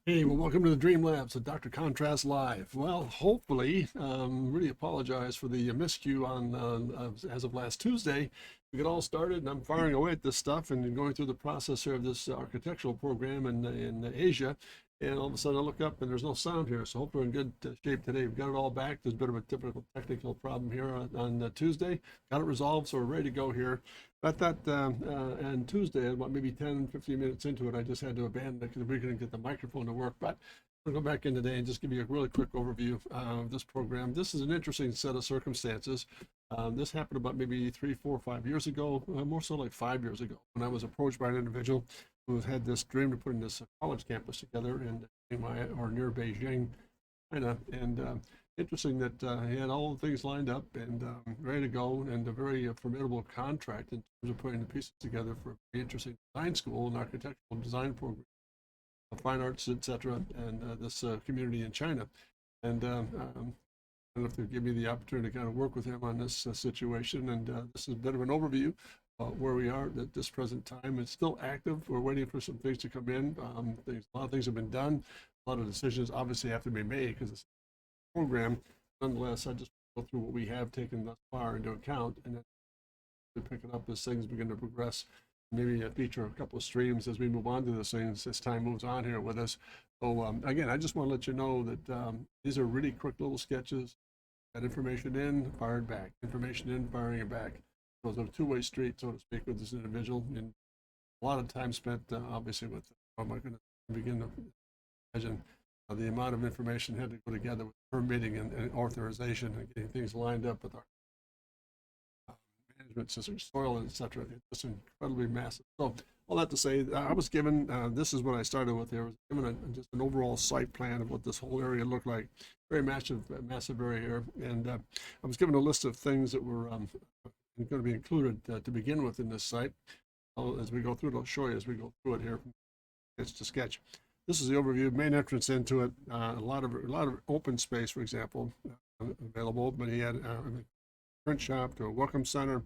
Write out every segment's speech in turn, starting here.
Hey, well, welcome to the Dream Labs of Dr. Contrast Live. Well, hopefully, really apologize for the miscue on as of last Tuesday. We got all started, and I'm firing away at this stuff and going through the process here of this architectural program in Asia. And all of a sudden, I look up and there's no sound here. So hopefully, we're in good shape today. We've got it all back. There's a bit of a typical technical problem here on Tuesday. Got it resolved, so we're ready to go here. I thought on Tuesday, about maybe 10, 15 minutes into it, I just had to abandon it because we couldn't get the microphone to work. But I'll go back in today and just give you a really quick overview of this program. This is an interesting set of circumstances. This happened about maybe 3, 4, 5 years ago, more so like 5 years ago, when I was approached by an individual who had this dream of putting this college campus together in Shanghai or near Beijing, China. And interesting that he had all the things lined up and ready to go, and a very formidable contract in terms of putting the pieces together for a very interesting design school and architectural design program, fine arts, etc., and this community in China. And I don't know if they'll give me the opportunity to kind of work with him on this situation. And this is a bit of an overview where we are at this present time. It's still active. We're waiting for some things to come in. A lot of things have been done. A lot of decisions obviously have to be made because it's a program. Nonetheless, I just go through what we have taken thus far into account, and then we pick it up as things begin to progress. Maybe feature a couple of streams as we move on to this things as time moves on here with us. So again, I just want to let you know that these are really quick little sketches. Got information in, fired back. Information in, firing it back. So it's a two-way street, so to speak, with this individual. And a lot of time spent, obviously, with. I'm not going to begin to imagine the amount of information had to go together with permitting and authorization and getting things lined up with our management system, soil, etc. It's just incredibly massive. So all that to say, I was given, this is what I started with here, I was given just an overall site plan of what this whole area looked like. Very massive area here. And I was given a list of things that were going to be included to begin with in this site. As we go through it, I'll show you as we go through it here from sketch to sketch. This is the overview, main entrance into it. A lot of open space, for example, available. But he had print shop to a welcome center,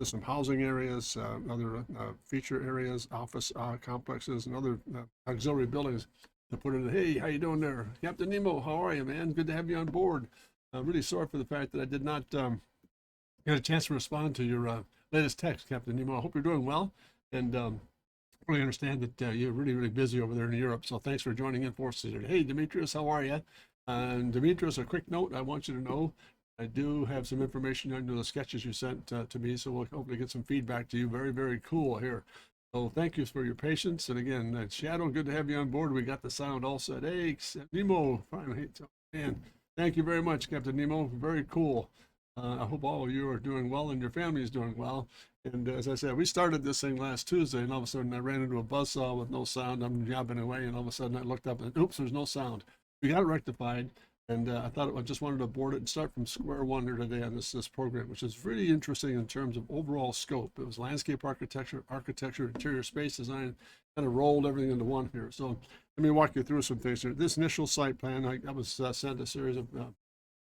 to some housing areas, other feature areas, office complexes, and other auxiliary buildings to put in. Hey, how you doing there, Captain Nemo? How are you, man? Good to have you on board. Really sorry for the fact that I did not get a chance to respond to your latest text, Captain Nemo. I hope you're doing well, and really understand that you're really busy over there in Europe. So thanks for joining in for us today. Hey, Demetrius, how are you? And Demetrius, a quick note I want you to know. I do have some information under the sketches you sent to me, so we'll hopefully get some feedback to you. Very cool here. So thank you for your patience. And again, Shadow, good to have you on board. We got the sound all set. Hey, Nemo, finally, man, thank you very much, Captain Nemo. Very cool. I hope all of you are doing well and your family is doing well. And as I said, we started this thing last Tuesday, and all of a sudden I ran into a buzzsaw with no sound. I'm jabbing away, and all of a sudden I looked up and oops, there's no sound. We got it rectified. And I thought I just wanted to board it and start from square one here today on this program, which is really interesting in terms of overall scope. It was landscape architecture, interior space design, kind of rolled everything into one here. So let me walk you through some things here. This initial site plan, I was sent a series of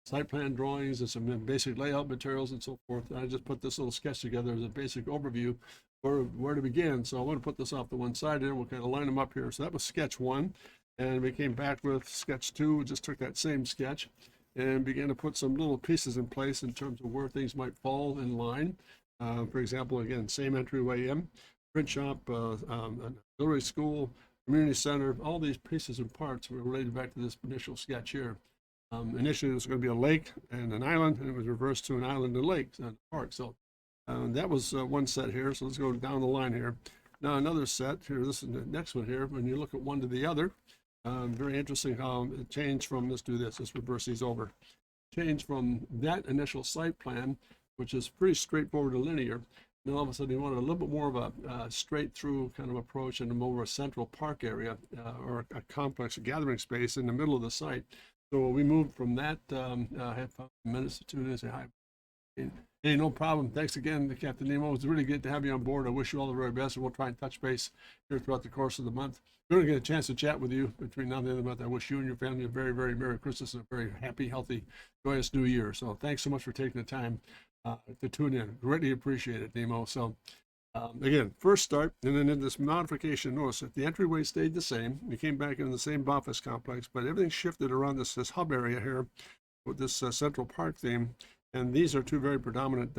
site plan drawings and some basic layout materials and so forth. And I just put this little sketch together as a basic overview where to begin. So I want to put this off the one side here. We'll kind of line them up here. So that was sketch one. And we came back with sketch two. We just took that same sketch and began to put some little pieces in place in terms of where things might fall in line. For example, again, same entryway in, print shop, an auxiliary school, community center, all these pieces and parts were related back to this initial sketch here. Initially, it was going to be a lake and an island, and it was reversed to an island and lake and park. So that was one set here. So let's go down the line here. Now another set here. This is the next one here. When you look at one to the other, very interesting how it changed from, let's do this, let's reverse these over. Changed from that initial site plan, which is pretty straightforward and linear. And all of a sudden, you wanted a little bit more of a straight through kind of approach and a more central park area or a complex gathering space in the middle of the site. So we moved from that. I have 5 minutes to 2 minutes. Hi. Hey, no problem. Thanks again, Captain Nemo. It's really good to have you on board. I wish you all the very best, and we'll try and touch base here throughout the course of the month. We're going to get a chance to chat with you between now and the end of the month. I wish you and your family a very Merry Christmas and a very happy, healthy, joyous New Year. So thanks so much for taking the time to tune in. Greatly appreciate it, Nemo. So Again, first start, and then in this modification, notice that the entryway stayed the same. We came back into the same office complex, but everything shifted around this hub area here with this Central Park theme. And these are two very predominant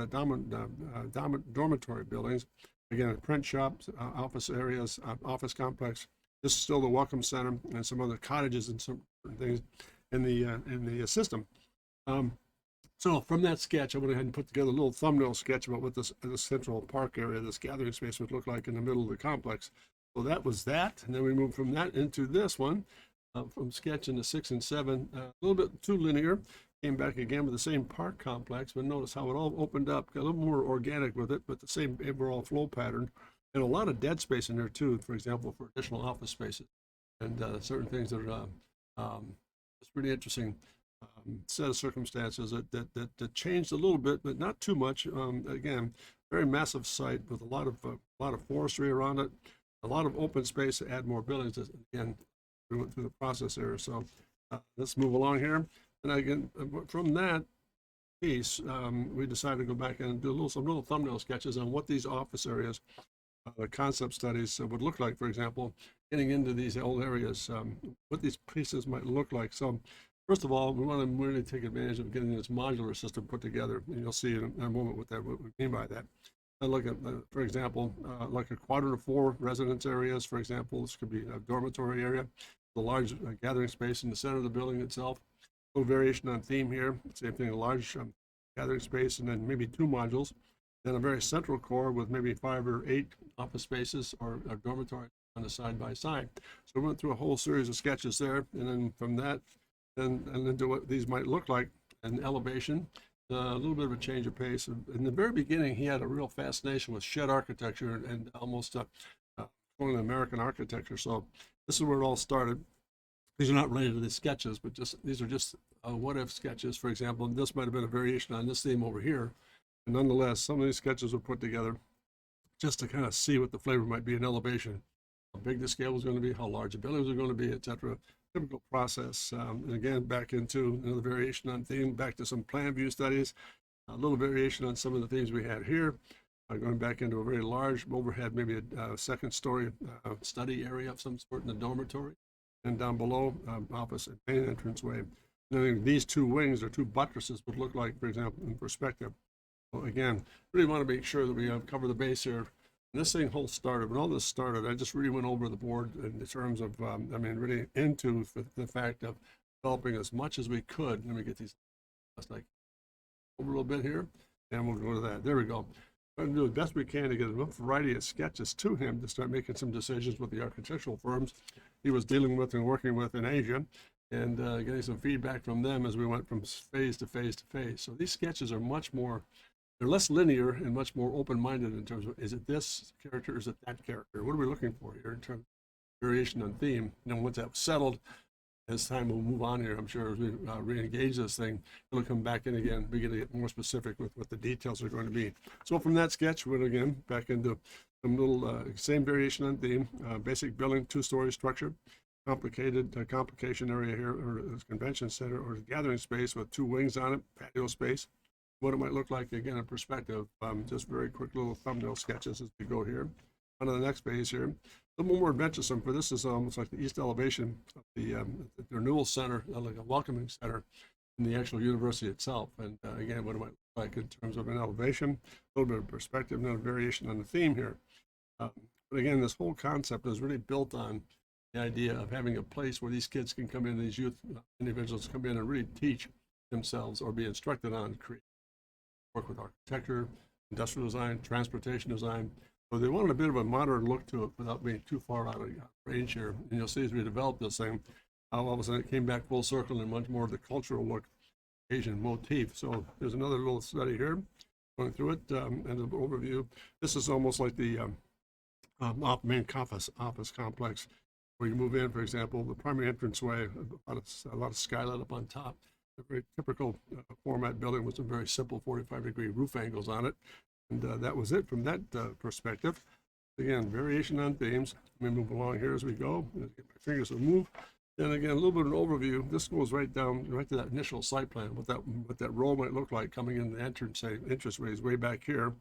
dormitory buildings. Again, a print shop, office areas, office complex. This is still the Welcome Center and some other cottages and some things in the system. So from that sketch, I went ahead and put together a little thumbnail sketch about what this Central Park area, this gathering space would look like in the middle of the complex. So that was that. And then we moved from that into this one, from sketch into 6 and 7, a little bit too linear. Came back again with the same park complex, but notice how it all opened up, got a little more organic with it, but the same overall flow pattern. And a lot of dead space in there too, for example, for additional office spaces and certain things that are it's pretty interesting set of circumstances that changed a little bit, but not too much. Again, very massive site with a lot of forestry around it, a lot of open space to add more buildings. Again, we went through the process there. So let's move along here. And again, from that piece, we decided to go back and do some little thumbnail sketches on what these office areas, concept studies would look like. For example, getting into these old areas, what these pieces might look like. So first of all, we want to really take advantage of getting this modular system put together. And you'll see in a moment what we mean by that. And look at, for example, like a quadrant of 4 residence areas, for example. This could be a dormitory area, the large gathering space in the center of the building itself. A little variation on theme here. Same thing, a large gathering space, and then maybe 2 modules. Then a very central core with maybe 5 or 8 office spaces or dormitory on the side by side. So we went through a whole series of sketches there, and then from that, and into what these might look like, an elevation, a little bit of a change of pace. In the very beginning, he had a real fascination with shed architecture and almost American architecture. So this is where it all started. These are not related to the sketches, but these are just what-if sketches. For example, and this might have been a variation on this theme over here. And nonetheless, some of these sketches were put together just to kind of see what the flavor might be in elevation, how big the scale was going to be, how large the buildings are going to be, etc. Typical process. And again, back into another variation on theme, back to some plan view studies, a little variation on some of the themes we had here. Going back into a very large overhead, maybe a second story study area of some sort in the dormitory. And down below, office and main entranceway. And then these 2 wings or 2 buttresses would look like, for example, in perspective. So again, really want to make sure that we cover the base here. And this thing whole started, when all this started, I just really went over the board in terms of, really into the fact of developing as much as we could. Let me get these, like, over a little bit here, and we'll go to that. There we go. Trying to do the best we can to get enough variety of sketches to him to start making some decisions with the architectural firms he was dealing with and working with in Asia, and getting some feedback from them as we went from phase to phase to phase. So these sketches are much more, they're less linear and much more open-minded in terms of, is it this character, is it that character? What are we looking for here in terms of variation on theme? And then once that was settled, as time will move on here, I'm sure as we re-engage this thing, it'll come back in again. We're going to get more specific with what the details are going to be. So from that sketch, we're again back into some little same variation on theme, basic building, 2-story structure, complicated complication area here, or convention center, or gathering space with 2 wings on it, patio space. What it might look like, again, in perspective. Just very quick little thumbnail sketches as we go here. On to the next phase here. A little more adventuresome, for this is almost like the east elevation of the renewal center, like a welcoming center in the actual university itself. And again, what it might look like in terms of an elevation, a little bit of perspective, and a variation on the theme here. But again, this whole concept is really built on the idea of having a place where these kids can come in, these youth individuals come in and really teach themselves or be instructed on create, work with architecture, industrial design, transportation design. So they wanted a bit of a modern look to it without being too far out of range here. And you'll see as we developed this thing, how all of a sudden it came back full circle and much more of the cultural look, Asian motif. So there's another little study here, going through it, and an overview. This is almost like the main office complex, where you move in, for example, the primary entranceway, a lot of skylight up on top. A very typical format building with some very simple 45-degree roof angles on it. And that was it from that perspective. Again, variation on themes. Let me move along here as we go. Get my fingers to move. Then again, a little bit of an overview. This goes right down, right to that initial site plan, what that row might look like coming in the entrance, say, entrance ways way back here.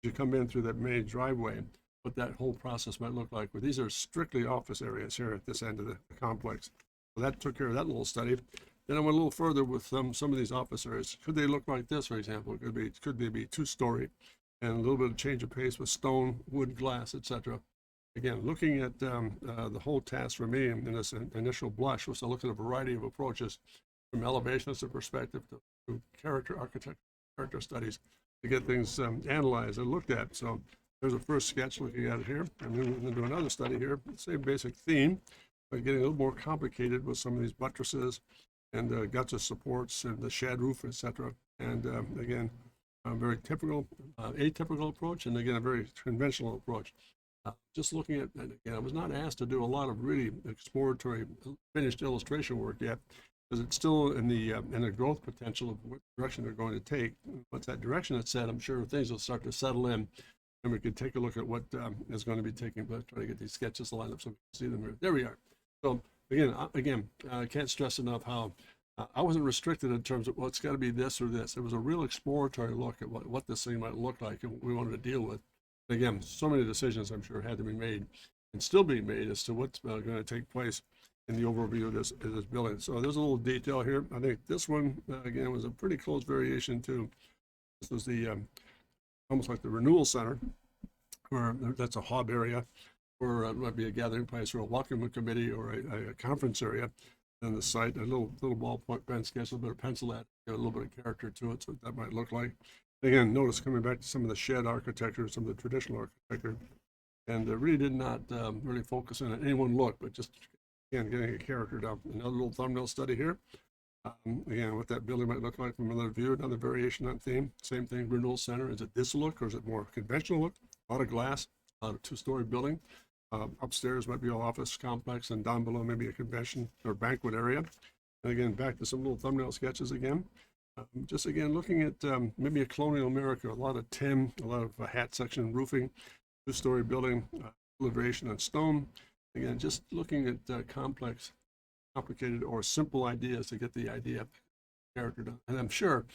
you come in through that main driveway, what that whole process might look like. But these are strictly office areas here at this end of the complex. So that took care of that little study. Then I went a little further with some of these office areas. Could they look like this, for example? Could they be two-story, and a little bit of change of pace with stone, wood, glass, etc. Again, looking at the whole task for me in this initial blush was to look at a variety of approaches, from elevationist perspective to character architecture, character studies, to get things analyzed and looked at. So there's a first sketch looking at it here, and then we're going to do another study here, same basic theme, but getting a little more complicated with some of these buttresses and guts of supports and the shed roof, etc. And again, a very typical, atypical approach, and again, a very conventional approach. Just looking at, and again, I was not asked to do a lot of really exploratory finished illustration work yet, because it's still in the growth potential of what direction they're going to take. Once that direction is set, I'm sure things will start to settle in, and we could take a look at what is going to be taking. But try to get these sketches lined up so we can see them here. There we are. So again, I can't stress enough how I wasn't restricted in terms of, well, it's got to be this or this. It was a real exploratory look at what this thing might look like and what we wanted to deal with. Again, so many decisions I'm sure had to be made and still being made as to what's going to take place in the overview of this building. So there's a little detail here. I think this one, again, was a pretty close variation too. This was the, almost like the renewal center, where that's a hub area, or it might be a gathering place or a welcome committee or a conference area. And the site, a little ballpoint pen sketch, a little bit of pencil at, a little bit of character to it, so what that might look like. Again, notice coming back to some of the shed architecture, some of the traditional architecture, and really did not really focus on any one look, but just, again, getting a character down. Another little thumbnail study here. Again, what that building might look like from another view, another variation on theme. Same thing, renewal center. Is it this look, or is it more conventional look? A lot of glass, a lot of two-story building. Upstairs might be an office complex, and down below maybe a convention or banquet area. And again, back to some little thumbnail sketches again. Just again, looking at maybe a colonial America, a lot of tin, a lot of hat section roofing, two-story building, elevation on stone. Again, just looking at complex, complicated, or simple ideas to get the idea of character done. And I'm sure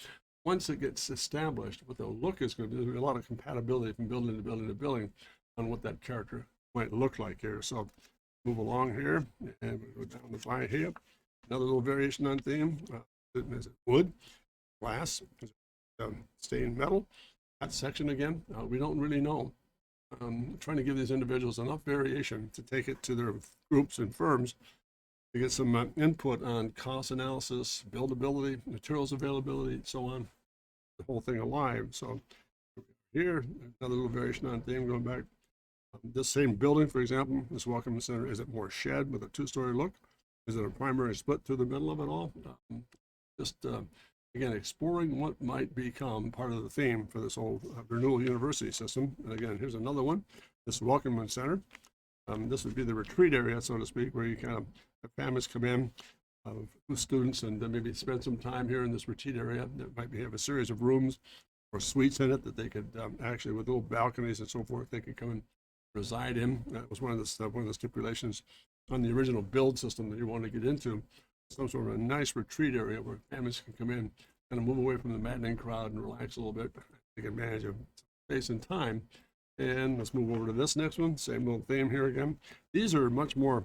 once it gets established, what the look is going to be, there's a lot of compatibility from building to building to building on what that character might look like here. So move along here, and we go down the vine here. Another little variation on theme. Is it wood? Glass, stained metal. That section again, we don't really know. Trying to give these individuals enough variation to take it to their groups and firms to get some input on cost analysis, buildability, materials availability, so on. The whole thing alive. So here, another little variation on theme going back. This same building, for example, this welcome center, is it more shed with a two-story look? Is it a primary split through the middle of it all? Again, exploring what might become part of the theme for this whole renewal university system. And again, here's another one, this welcome center. This would be the retreat area, so to speak, where you kind of have families come in with students and maybe spend some time here in this retreat area. That might have a series of rooms or suites in it that they could actually, with little balconies and so forth, they could come and reside in. That was one of the stipulations on the original build system that you want to get into. Some sort of a nice retreat area where families can come in, kind of move away from the maddening crowd and relax a little bit, take advantage of space and time. And let's move over to this next one. Same little theme here again. These are much more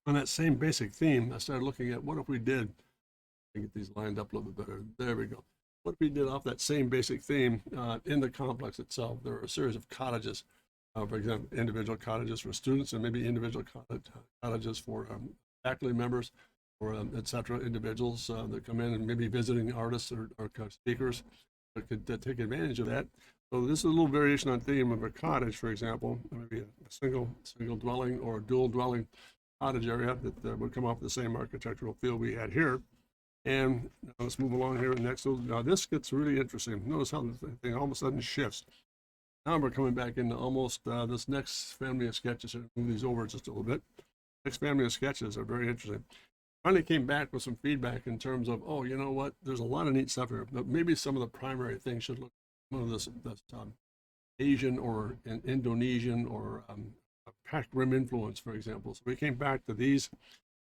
on that same basic theme. I started looking at what if we did, get these lined up a little bit better. There we go. What if we did off that same basic theme in the complex itself? There are a series of cottages, for example, individual cottages for students, and maybe individual cottages for faculty members, or et cetera, individuals that come in and maybe visiting artists or speakers that could take advantage of that. So this is a little variation on theme of a cottage, for example, maybe a single dwelling or a dual dwelling cottage area that would come off the same architectural feel we had here. And let's move along here next. So now this gets really interesting. Notice how the thing all of a sudden shifts. Now we're coming back into almost this next family of sketches. Move these over just a little bit. Next family of sketches are very interesting. Finally came back with some feedback in terms of, oh, you know what, there's a lot of neat stuff here, but maybe some of the primary things should look like one of this Asian or an Indonesian or packed rim influence, for example. So we came back to these.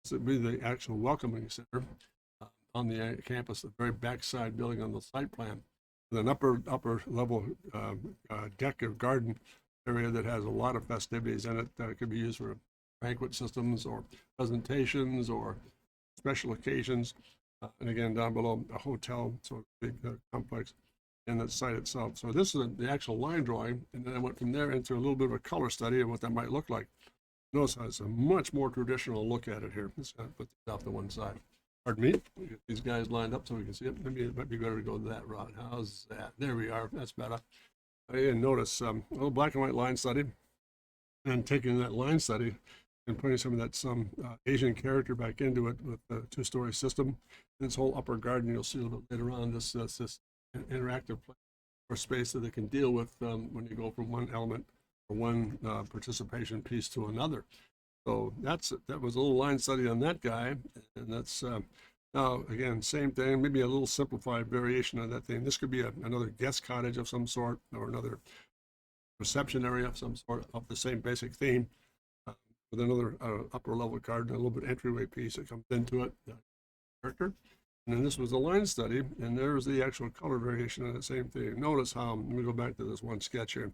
This would be the actual welcoming center on the campus, the very backside building on the site plan. an upper level deck or garden area that has a lot of festivities in it that could be used for banquet systems or presentations or special occasions. And again, down below, a hotel, so a big complex in the site itself. So this is the actual line drawing, and then I went from there into a little bit of a color study of what that might look like. Notice how it's a much more traditional look at it here. Let's put this off to one side. Pardon me. We get these guys lined up so we can see it. Maybe it might be better to go that route. How's that? There we are. That's better. And notice a little black and white line study, and taking that line study and putting some of that Asian character back into it with the two-story system. And this whole upper garden, you'll see a little bit later on, this interactive place or space that they can deal with when you go from one element or one participation piece to another. So that was a little line study on that guy, and that's now again same thing, maybe a little simplified variation of that thing. This could be another guest cottage of some sort or another reception area of some sort of the same basic theme. With another upper level garden, a little bit entryway piece that comes into it, character. And then this was a line study, and there's the actual color variation of the same thing. Notice how, let me go back to this one sketch here,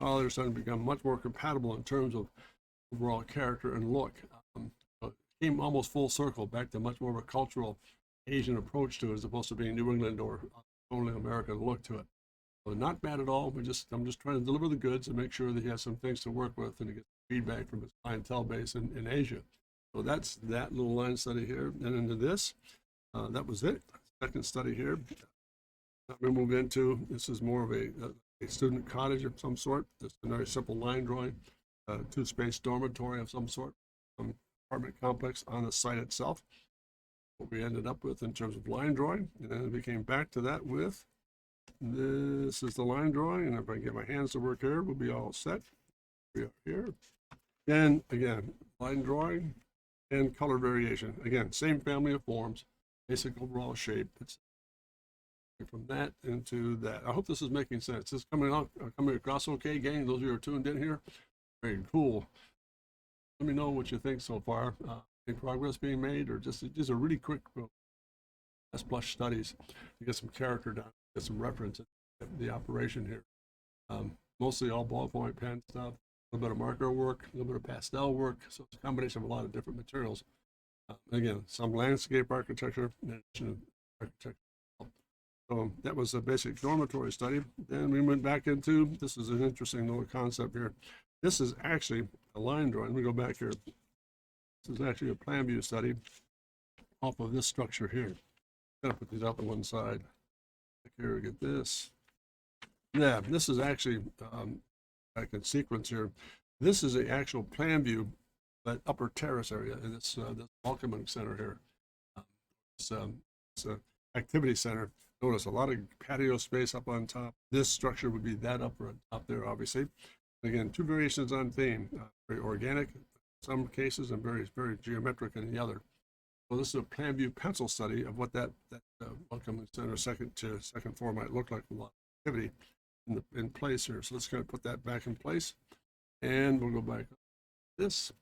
how they're starting to become much more compatible in terms of overall character and look. So it came almost full circle back to much more of a cultural Asian approach to it as opposed to being New England or only American look to it. So not bad at all. I'm just trying to deliver the goods and make sure that he has some things to work with and to get feedback from his clientele base in Asia. So that's that little line study here. And into this, that was it. Second study here. We move into, this is more of a student cottage of some sort. Just a very simple line drawing, two-space dormitory of some sort, apartment complex on the site itself. What we ended up with in terms of line drawing, and then we came back to that with, this is the line drawing, and if I get my hands to work here, we'll be all set. We are here. And again, line drawing and color variation. Again, same family of forms, basic overall shape. It's from that into that. I hope this is making sense. This is coming across okay, gang? Those of you who are tuned in here, very cool. Let me know what you think so far. Any progress being made, or just these are really quick S+ studies to get some character down, get some reference in the operation here. Mostly all ballpoint pen stuff, a little bit of marker work, a little bit of pastel work. So it's a combination of a lot of different materials. Again, some landscape architecture, in addition to architecture. So that was a basic dormitory study. Then we went back into, this is an interesting little concept here. This is actually a line drawing. Let me go back here. This is actually a plan view study off of this structure here. I'm gonna put these out to one side. Here we get this. Yeah, this is actually, I can sequence here. This is the actual plan view, that upper terrace area in this welcoming center here. It's an activity center. Notice a lot of patio space up on top. This structure would be that upper up there, obviously. Again, two variations on theme, very organic in some cases and very, very geometric in the other. So this is a plan view pencil study of what that welcoming center second floor might look like with a lot of activity in place here. So let's kind of put that back in place, and we'll go back up this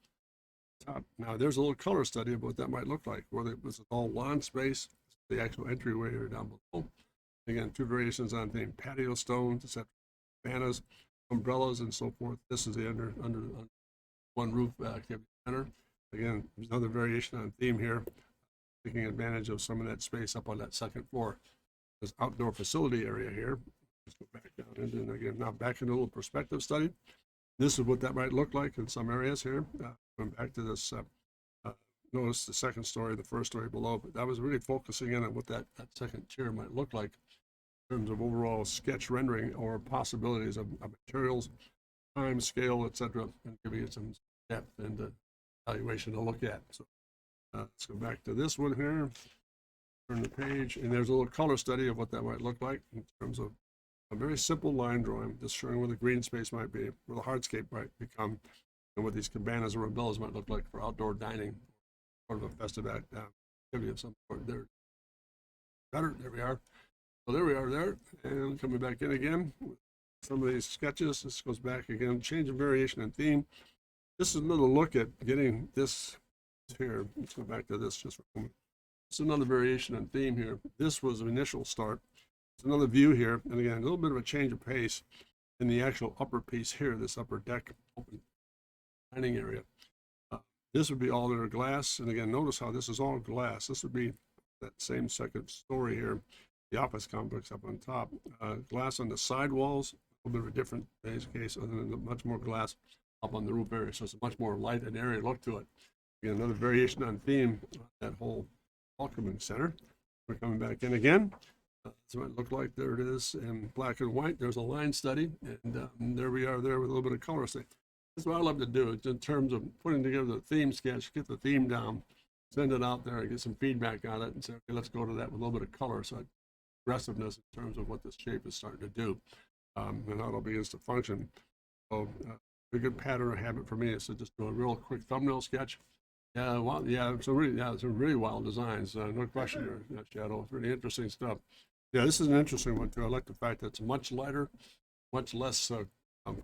top. Now there's a little color study of what that might look like, whether it was all lawn space, the actual entryway here down below. Again, two variations on theme, patio stones, etc., banners, umbrellas, and so forth. This is the under one roof activity center. Again, there's another variation on theme here, taking advantage of some of that space up on that second floor. This outdoor facility area here. Let's go back down, and then again, now back into a little perspective study. This is what that might look like in some areas here. Going back to this, notice the second story, the first story below, but that was really focusing in on what that second tier might look like in terms of overall sketch rendering or possibilities of materials, time, scale, etc., and giving it some depth and evaluation to look at. So let's go back to this one here, turn the page, and there's a little color study of what that might look like in terms of a very simple line drawing, just showing where the green space might be, where the hardscape might become, and what these cabanas or umbrellas might look like for outdoor dining, sort of a festive activity of some sort. There we are. So there we are there, and coming back in again with some of these sketches. This goes back again, change of variation and theme. This is another look at getting this here. Let's go back to this just for a moment. It's another variation in theme here. This was the initial start. another view here, and again, a little bit of a change of pace in the actual upper piece here, this upper deck open dining area. This would be all under glass, and again, notice how this is all glass. This would be that same second story here, the office complex up on top. Glass on the side walls, a little bit of a different case, other than much more glass up on the roof area, so it's a much more light and airy look to it. Again, another variation on theme, that whole welcoming center. We're coming back in again. That's what it looked like. There it is in black and white. There's a line study, and there we are there with a little bit of color. So that's what I love to do in terms of putting together the theme sketch, get the theme down, send it out there, and get some feedback on it, and say, okay, let's go to that with a little bit of color. So aggressiveness in terms of what this shape is starting to do, and how it'll begins to function. So a good pattern or habit for me is to just do a real quick thumbnail sketch. Yeah, well, yeah, some really wild designs, no question there, Shadow. Really interesting stuff. Yeah, this is an interesting one too. I like the fact that it's much lighter, much less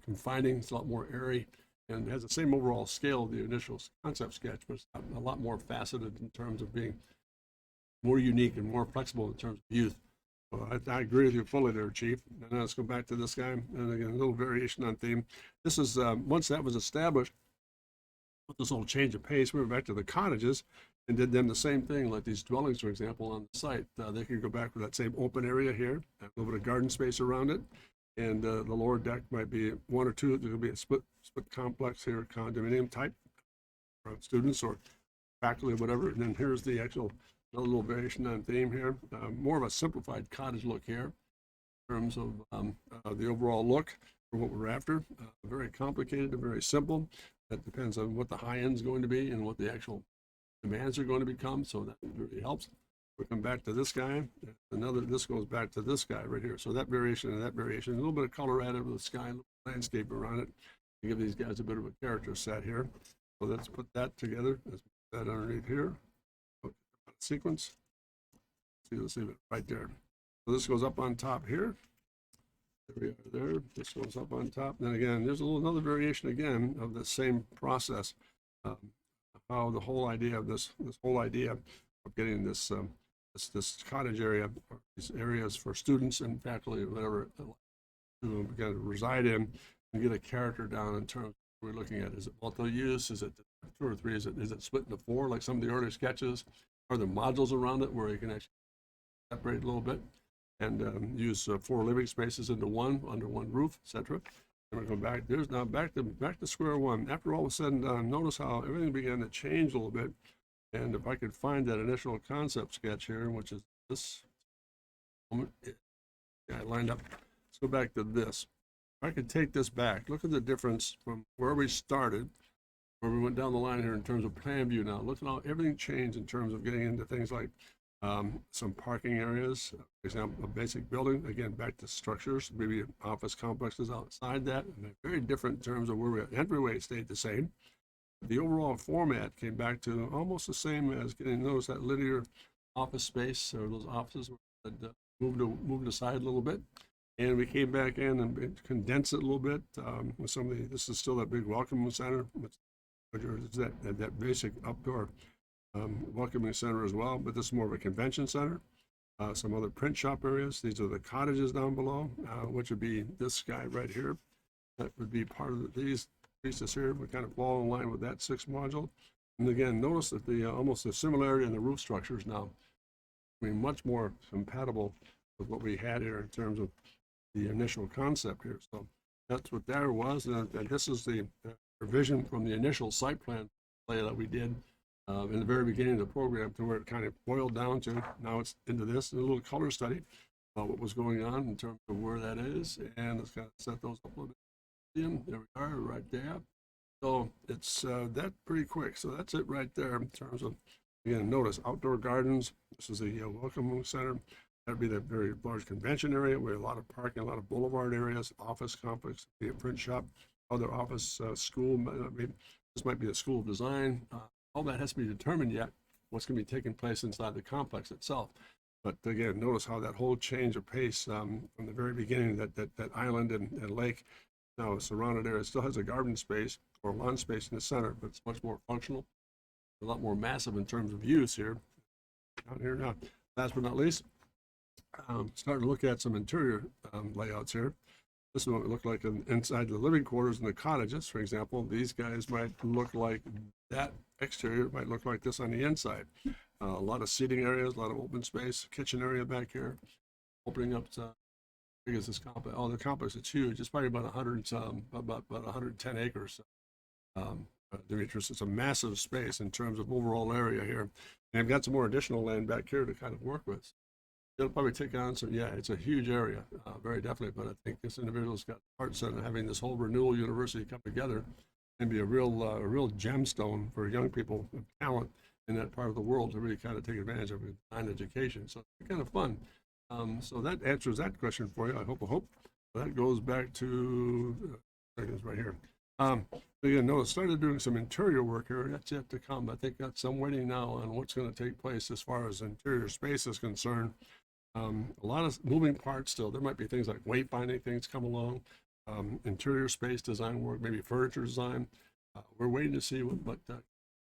confining. It's a lot more airy, and has the same overall scale of the initial concept sketch, but it's a lot more faceted in terms of being more unique and more flexible in terms of youth. So I agree with you fully there, Chief. And now let's go back to this guy, and again, a little variation on theme. This is once that was established, with this little change of pace, we went back to the cottages and did them the same thing, like these dwellings, for example, on the site. They could go back to that same open area here, a little bit of garden space around it, and the lower deck might be one or two. There could be a split complex here, condominium type, for students or faculty or whatever. And then here's the actual another little variation on theme here, more of a simplified cottage look here in terms of the overall look for what we're after. Very complicated and very simple. That depends on what the high end is going to be and what the actual demands are going to become. So that really helps. We'll come back to this guy. This goes back to this guy right here. So that variation and that variation, a little bit of color added with the sky, a little landscape around it to give these guys a bit of a character set here. So let's put that together. Let's put that underneath here. Sequence. Let's see it right there. So this goes up on top here. There we are there. This goes up on top. Then again, there's another variation again of the same process. How the whole idea of this whole idea of getting this cottage area, or these areas for students and faculty or whatever to begin to reside in and get a character down in terms of what we're looking at. Is it multi-use? Is it 2 or 3? Is it split into 4 like some of the earlier sketches? Are there modules around it where you can actually separate a little bit and use 4 living spaces into one under one roof, etc. And we're going back. There's now back to square one. After all was said and done, notice how everything began to change a little bit. And if I could find that initial concept sketch here, which is this moment, yeah, I lined up. Let's go back to this. If I could take this back, look at the difference from where we started, where we went down the line here in terms of plan view now. Look at how everything changed in terms of getting into things like some parking areas, for example, a basic building, again, back to structures, maybe office complexes outside that, and they're very different in terms of where we entryway stayed the same. The overall format came back to almost the same as getting those that linear office space, or those offices that moved aside a little bit. And we came back in and condensed it a little bit with some of the, this is still that big welcome center, it's that basic outdoor welcoming center as well, but this is more of a convention center. Some other print shop areas. These are the cottages down below, which would be this guy right here. That would be part of these pieces here. We kind of fall in line with that 6 module. And again, notice that the almost the similarity in the roof structures now, I mean, much more compatible with what we had here in terms of the initial concept here. So that's what that was, and this is the revision from the initial site plan that we did in the very beginning of the program, to where it kind of boiled down to. Now it's into this, and a little color study about what was going on in terms of where that is, and let's kind of set those up a little bit. There we are, right there. So it's that pretty quick. So that's it right there in terms of, again, notice outdoor gardens. This is the welcome center. That'd be the very large convention area with a lot of parking, a lot of boulevard areas, office complex, be a print shop, other office, school. This might be a school of design. All that has to be determined yet, what's going to be taking place inside the complex itself. But again, notice how that whole change of pace from the very beginning, that island and lake, now a surrounded area, still has a garden space or lawn space in the center, but it's much more functional, a lot more massive in terms of use here. Down here now, last but not least, starting to look at some interior layouts here. This is what it looked like inside the living quarters and the cottages, for example. These guys might look like that exterior might look like this on the inside. A lot of seating areas, a lot of open space, kitchen area back here, opening up to, big is this complex? Oh, the complex, it's huge. It's probably about 100, about 110 acres. Demetrius, it's a massive space in terms of overall area here. And I've got some more additional land back here to kind of work with. It'll probably take on some, yeah, it's a huge area, very definitely. But I think this individual's got heart set on having this whole renewal university come together and be a real gemstone for young people with talent in that part of the world to really kind of take advantage of design education. So it's kind of fun. So that answers that question for you. I hope. That goes back to seconds right here. Again, notice started doing some interior work here. That's yet to come. I think got some waiting now on what's going to take place as far as interior space is concerned. A lot of moving parts still. There might be things like wayfinding things come along, interior space design work, maybe furniture design. We're waiting to see but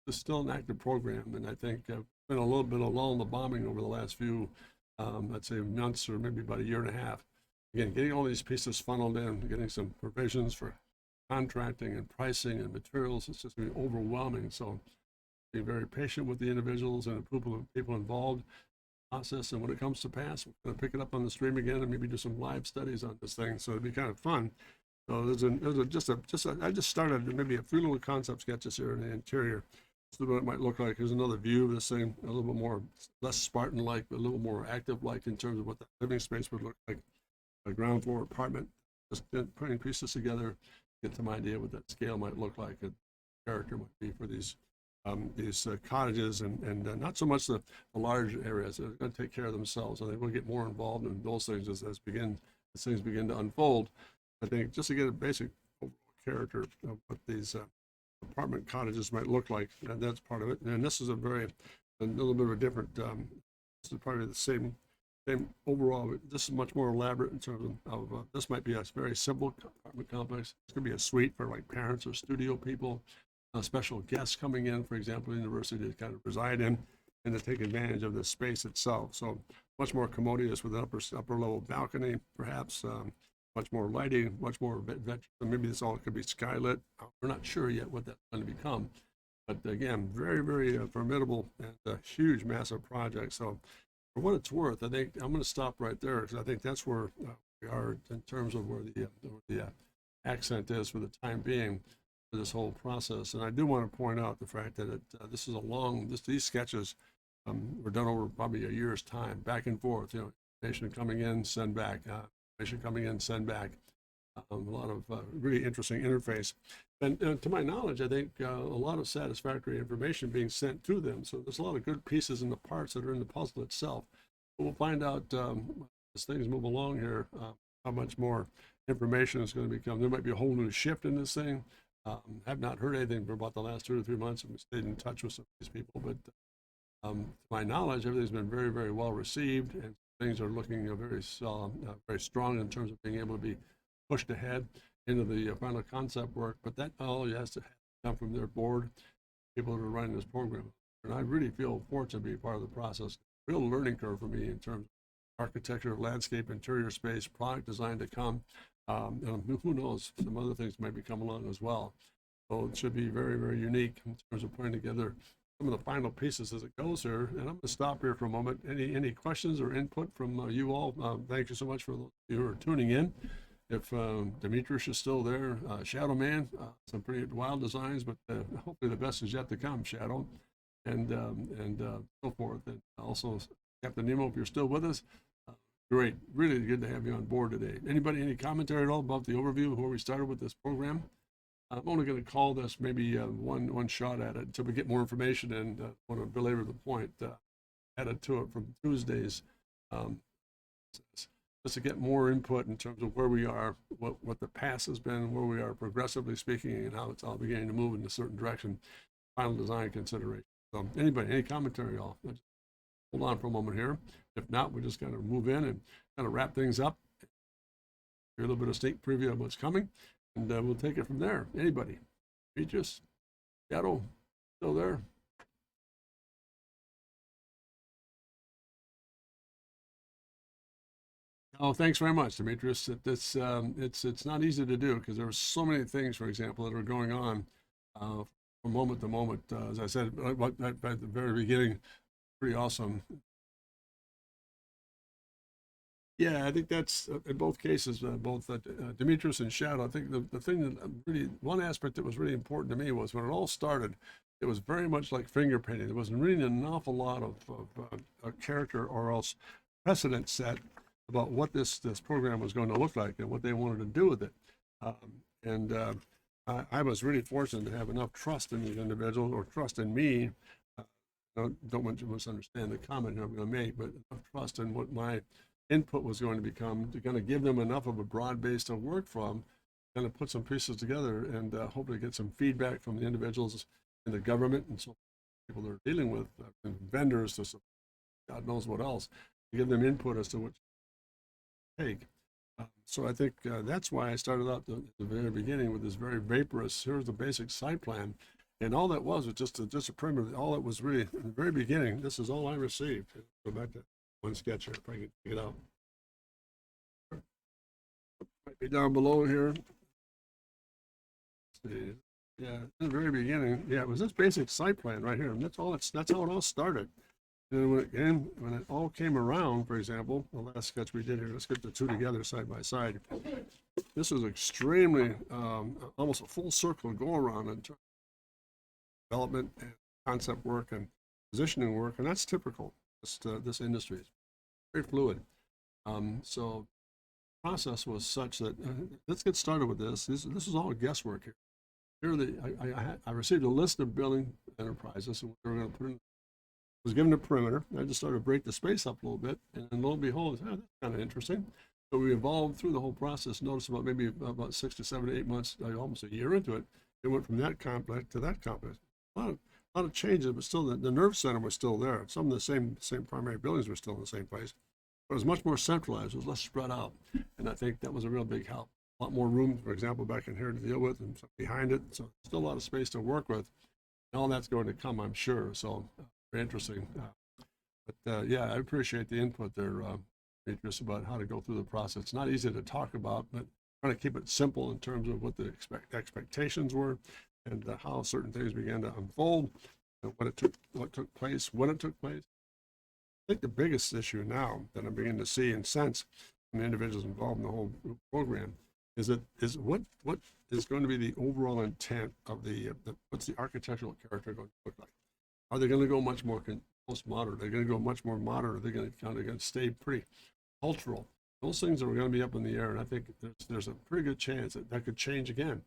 it's still an active program, and I think been a little bit of lull in the bombing over the last few, let's say months or maybe about a year and a half. Again, getting all these pieces funneled in, getting some provisions for contracting and pricing and materials, it's just going to be overwhelming. So being very patient with the individuals and the people involved process, and when it comes to pass, we're going to pick it up on the stream again and maybe do some live studies on this thing. So it'd be kind of fun. So I just started maybe a few little concept sketches here in the interior. So what it might look like. Here's another view of this thing, a little bit more, less Spartan-like, but a little more active-like in terms of what the living space would look like. A ground floor apartment, just putting pieces together, get some idea what that scale might look like, a character might be for these cottages, and not so much the large areas. They're going to take care of themselves. I think we'll get more involved in those things as things begin to unfold. I think just to get a basic overall character of what these apartment cottages might look like, and that's part of it. And this is a little bit of a different. This is probably the same overall. This is much more elaborate in terms of this might be a very simple apartment complex. It's going to be a suite for like parents or studio people. Special guests coming in, for example, the university to kind of reside in and to take advantage of the space itself. So much more commodious with an upper level balcony, perhaps much more lighting, much more maybe this all could be skylit. We're not sure yet what that's going to become, but again, very, very formidable and a huge, massive project. So for what it's worth, I think I'm going to stop right there because I think that's where we are in terms of where the accent is for the time being. This whole process. And I do want to point out the fact that this is these sketches were done over probably a year's time, back and forth, information coming in, send back, information coming in, send back. A lot of really interesting interface. And to my knowledge, I think a lot of satisfactory information being sent to them. So there's a lot of good pieces in the parts that are in the puzzle itself. But we'll find out as things move along here, how much more information is going to become. There might be a whole new shift in this thing. Have not heard anything for about the last 2 to 3 months. I've stayed in touch with some of these people, but to my knowledge, everything's been very, very well received, and things are looking very strong in terms of being able to be pushed ahead into the final concept work. But that all has to come from their board, people who are running this program. And I really feel fortunate to be part of the process. Real learning curve for me in terms of architecture, landscape, interior space, product design to come. And who knows, some other things might be coming along as well. So it should be very, very unique in terms of putting together some of the final pieces as it goes here. And I'm going to stop here for a moment. Any questions or input from you all? Thank you so much for those who are tuning in. If Demetrius is still there, Shadow Man, some pretty wild designs, but hopefully the best is yet to come, Shadow, and so forth. And also, Captain Nemo, if you're still with us, great. Really good to have you on board today. Anybody, any commentary at all about the overview of where we started with this program? I'm only going to call this maybe one shot at it until we get more information, and want to belabor the point added to it from Tuesday's just to get more input in terms of where we are, what the past has been, where we are progressively speaking, and how it's all beginning to move in a certain direction. Final design consideration. So anybody, any commentary at all? Hold on for a moment here. If not, we're just going to move in and kind of wrap things up. Hear a little bit of sneak preview of what's coming, and we'll take it from there. Anybody? Regis? Shadow? Still there? Oh, thanks very much, Demetrius. It's not easy to do because there are so many things, for example, that are going on from moment to moment. As I said at the very beginning, pretty awesome. Yeah, I think that's in both cases, both Demetrius and Shadow. I think the thing that really, one aspect that was really important to me was when it all started, it was very much like finger painting. There wasn't really an awful lot of character or else precedent set about what this program was going to look like and what they wanted to do with it. Um, and I was really fortunate to have enough trust in these individuals or trust in me. Uh, don't want to misunderstand the comment I'm going to make, but enough trust in what my input was going to become to kind of give them enough of a broad base to work from, kind of put some pieces together and hopefully get some feedback from the individuals in the government and so people they're dealing with, vendors to God knows what else, to give them input as to what to take. So I think that's why I started out at the very beginning with this very vaporous, here's the basic site plan. And all that was just a perimeter. All it was really, in the very beginning, this is all I received. Go back to one sketch here, if I can take it out. Might be down below here. Let's see. Yeah, in the very beginning, yeah, it was this basic site plan right here. And that's how it all started. And when it all came around, for example, the last sketch we did here, let's get the two together side by side. This is extremely, almost a full circle go around in terms of development and concept work and positioning work, and that's typical. This industry is very fluid. So the process was such that let's get started with this. This is all guesswork here. I received a list of building enterprises, and we're going to put in. Was given a perimeter. I just started to break the space up a little bit, and lo and behold, that's kind of interesting. So we evolved through the whole process. Notice about 6 to 7 to 8 months, almost a year into it, it went from that complex to that complex. A lot of changes, but still the nerve center was still there. Some of the same primary buildings were still in the same place. But it was much more centralized. It was less spread out, and I think that was a real big help. A lot more room, for example, back in here to deal with, and behind it. So still a lot of space to work with. And all that's going to come, I'm sure. So. Very interesting. Yeah, I appreciate the input there, Beatrice, about how to go through the process. It's not easy to talk about, but trying to keep it simple in terms of what the expectations were and how certain things began to unfold and what took place, when it took place. I think the biggest issue now that I'm beginning to see and sense from the individuals involved in the whole program is what is going to be the overall intent of what's the architectural character going to look like? Are they going to go much more postmodern? Are they going to go much more modern? Are they going to stay pretty cultural? Those things are going to be up in the air, and I think there's a pretty good chance that could change again,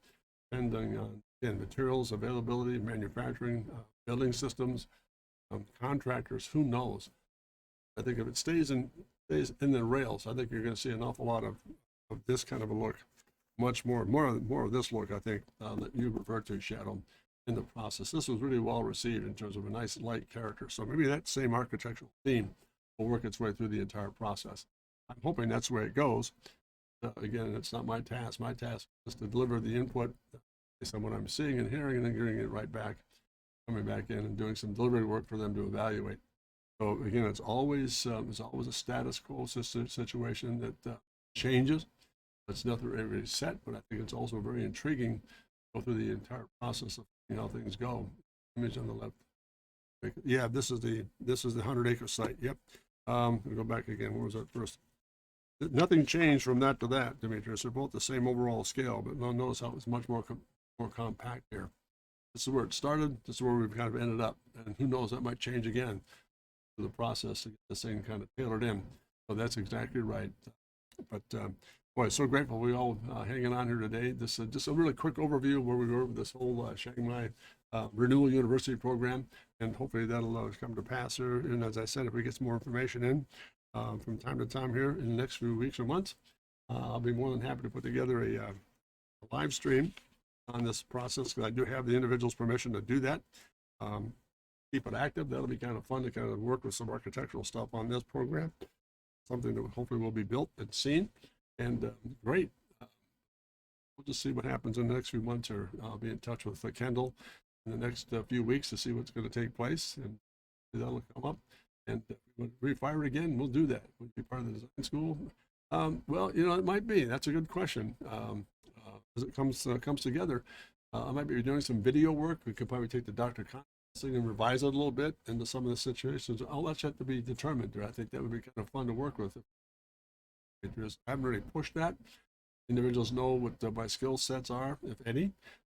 depending on materials availability, manufacturing, building systems, contractors. Who knows? I think if it stays in the rails, I think you're going to see an awful lot of this kind of a look, much more of this look. I think that you referred to, Shadow. In the process, this was really well received in terms of a nice light character. So maybe that same architectural theme will work its way through the entire process. I'm hoping that's the way it goes. Again, it's not my task. My task is to deliver the input based on what I'm seeing and hearing, and then getting it right back, coming back in and doing some delivery work for them to evaluate. So again, it's always a status quo situation that changes. It's nothing really set, but I think it's also very intriguing to go through the entire process of how things go. Image on the left. Yeah, this is the 100-acre site. Yep. We'll go back again. What was that first? Nothing changed from that to that, Demetrius. They're both the same overall scale, but notice how it's much more compact here. This is where it started. This is where we've kind of ended up, and who knows, that might change again through the process to get this thing kind of tailored in. So that's exactly right. But boy, so grateful we all hanging on here today. This is just a really quick overview of where we were with this whole Chiang Mai Renewal University program, and hopefully that'll come to pass here. And as I said, if we get some more information in from time to time here in the next few weeks or months, I'll be more than happy to put together a live stream on this process, because I do have the individual's permission to do that. Keep it active. That'll be kind of fun to kind of work with some architectural stuff on this program. Something that hopefully will be built and seen. And great. We'll just see what happens in the next few months, or I'll be in touch with Kendall in the next few weeks to see what's going to take place, and that'll come up. And if we want to refire it again, we'll do that. We'll be part of the design school. Well, it might be. That's a good question. As it comes together, I might be doing some video work. We could probably take the Dr. Thing and revise it a little bit into some of the situations. I'll let you have to be determined. I think that would be kind of fun to work with. I haven't really pushed that. Individuals know what my skill sets are, if any,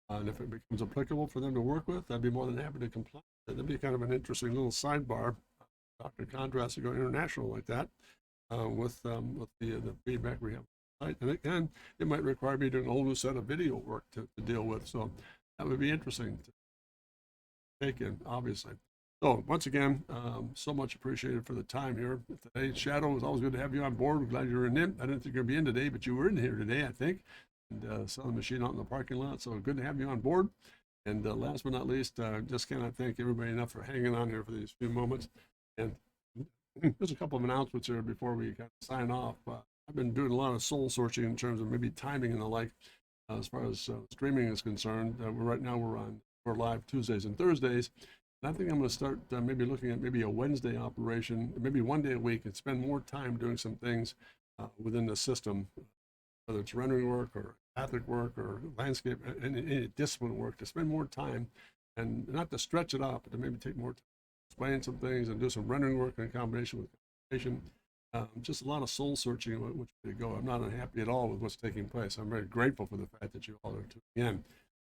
and if it becomes applicable for them to work with, I'd be more than happy to comply. That'd be kind of an interesting little sidebar. Dr. Contrast to go international like that with the feedback we have. And again, it might require me doing a whole new set of video work to deal with. So that would be interesting to take in, obviously. So once again, so much appreciated for the time here today. Shadow, it was always good to have you on board. We're glad you were in. I didn't think you were going to be in today, but you were in here today, I think, and saw the machine out in the parking lot. So good to have you on board. And last but not least, just cannot thank everybody enough for hanging on here for these few moments. And there's a couple of announcements here before we kind of sign off. I've been doing a lot of soul searching in terms of maybe timing and the like, as far as streaming is concerned. Right now we're live Tuesdays and Thursdays. And I think I'm going to start maybe looking at maybe a Wednesday operation, maybe one day a week, and spend more time doing some things within the system, whether it's rendering work or empathic work or landscape, any discipline work, to spend more time and not to stretch it out, but to maybe take more time, explain some things and do some rendering work in combination with communication. Just a lot of soul searching which way to go. I'm not unhappy at all with what's taking place. I'm very grateful for the fact that you all are tuning in.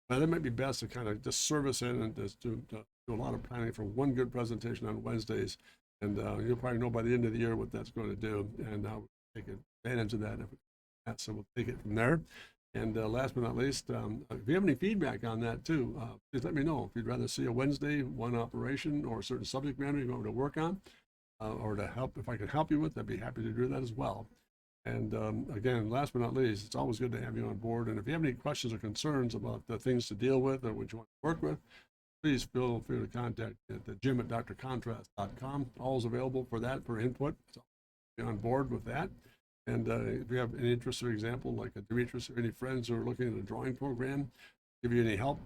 But it might be best to kind of just service in and just do a lot of planning for one good presentation on Wednesdays. And you'll probably know by the end of the year what that's going to do and how we take advantage of that. So we'll take it from there. And last but not least, if you have any feedback on that too, please let me know. If you'd rather see a Wednesday, one operation or a certain subject matter you want me to work on, or to help, if I can help you with, I'd be happy to do that as well. And again, last but not least, it's always good to have you on board. And if you have any questions or concerns about the things to deal with or what you want to work with, please feel free to contact me at jim@drcontrast.com. Always available for that, for input. So be on board with that. And if you have any interest, for example, like a Demetrius or any friends who are looking at a drawing program, give you any help,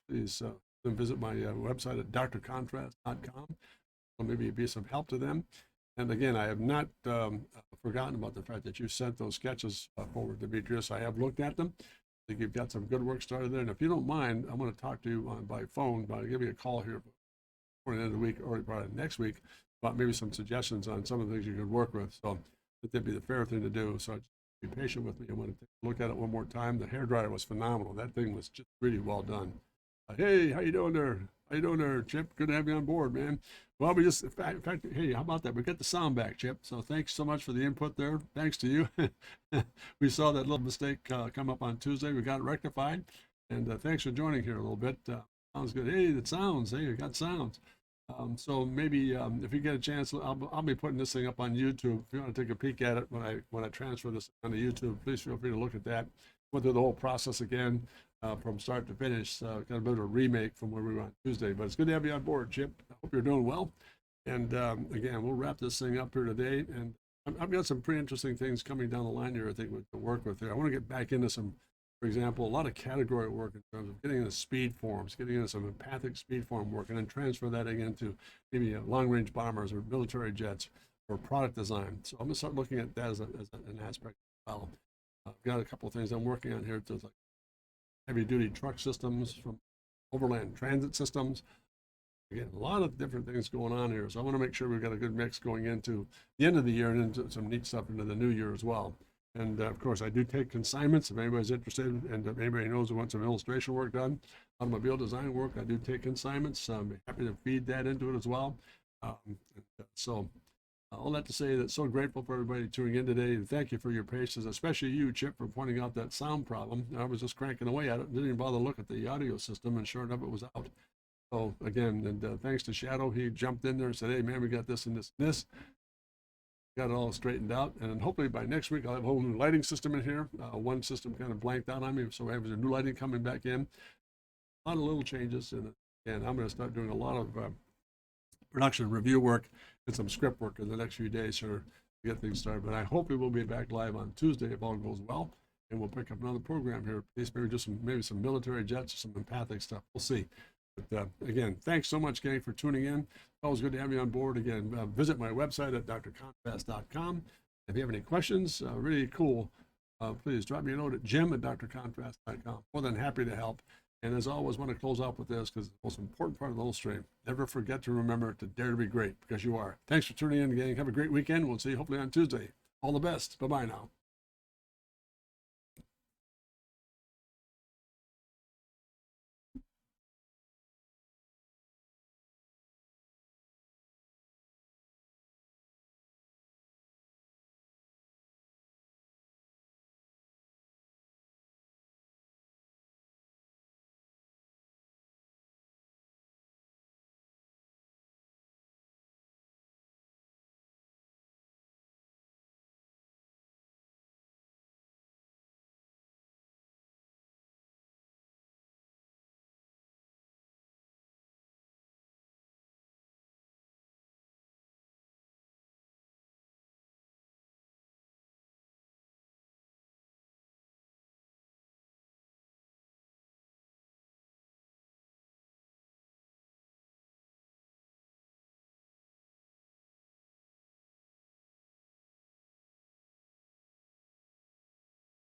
please visit my website at drcontrast.com. So maybe it'd be some help to them. And again, I have not forgotten about the fact that you sent those sketches forward, Demetrius. I have looked at them. I think you've got some good work started there. And if you don't mind, I'm going to talk to you by phone, but I'll give you a call here before the end of the week or probably next week about maybe some suggestions on some of the things you could work with. So that'd be the fair thing to do. So just be patient with me. I want to take a look at it one more time. The hairdryer was phenomenal. That thing was just really well done. Hey, how you doing there? How you doing there, Chip? Good to have you on board, man. Well, we just, in fact, hey, how about that? We got the sound back, Chip. So thanks so much for the input there. Thanks to you. We saw that little mistake come up on Tuesday. We got it rectified. And thanks for joining here a little bit. Sounds good. Hey, it sounds. Hey, you got sounds. So maybe if you get a chance, I'll be putting this thing up on YouTube. If you want to take a peek at it when I transfer this onto YouTube, please feel free to look at that. Went through the whole process again from start to finish. Kind of a bit of a remake from where we were on Tuesday. But it's good to have you on board, Chip. I hope you're doing well. And again, we'll wrap this thing up here today. And I've got some pretty interesting things coming down the line here, I think, to work with here. I want to get back into some, for example, a lot of category work in terms of getting into speed forms, getting into some empathic speed form work, and then transfer that into maybe long-range bombers or military jets or product design. So I'm going to start looking at that as an aspect as well. I've got a couple of things I'm working on here, like heavy-duty truck systems, from overland transit systems. Again, a lot of different things going on here. So I want to make sure we've got a good mix going into the end of the year and into some neat stuff into the new year as well. And of course, I do take consignments if anybody's interested, and if anybody knows who wants some illustration work done, automobile design work, I do take consignments. I'm happy to feed that into it as well. So all that to say that so grateful for everybody tuning in today, and thank you for your patience, especially you, Chip, for pointing out that sound problem. I was just cranking away at it, didn't even bother to look at the audio system, and sure enough, it was out. So again, and thanks to Shadow, he jumped in there and said, hey man, we got this and this and this. Got it all straightened out, and hopefully by next week I'll have a whole new lighting system in here. One system kind of blanked out on me, so I have a new lighting coming back in. A lot of little changes, and I'm going to start doing a lot of production review work and some script work in the next few days here to get things started. But I hope we will be back live on Tuesday if all goes well, and we'll pick up another program here. Please maybe just maybe some military jets or some empathic stuff. We'll see. But again, thanks so much, gang, for tuning in. Always good to have you on board. Again, visit my website at drcontrast.com If you have any questions, really cool, please drop me a note at jim@drcontrast.com. More than happy to help. And as always, want to close out with this because it's the most important part of the whole stream. Never forget to remember to dare to be great, because you are. Thanks for tuning in, gang. Have a great weekend. We'll see you hopefully on Tuesday. All the best. Bye-bye now.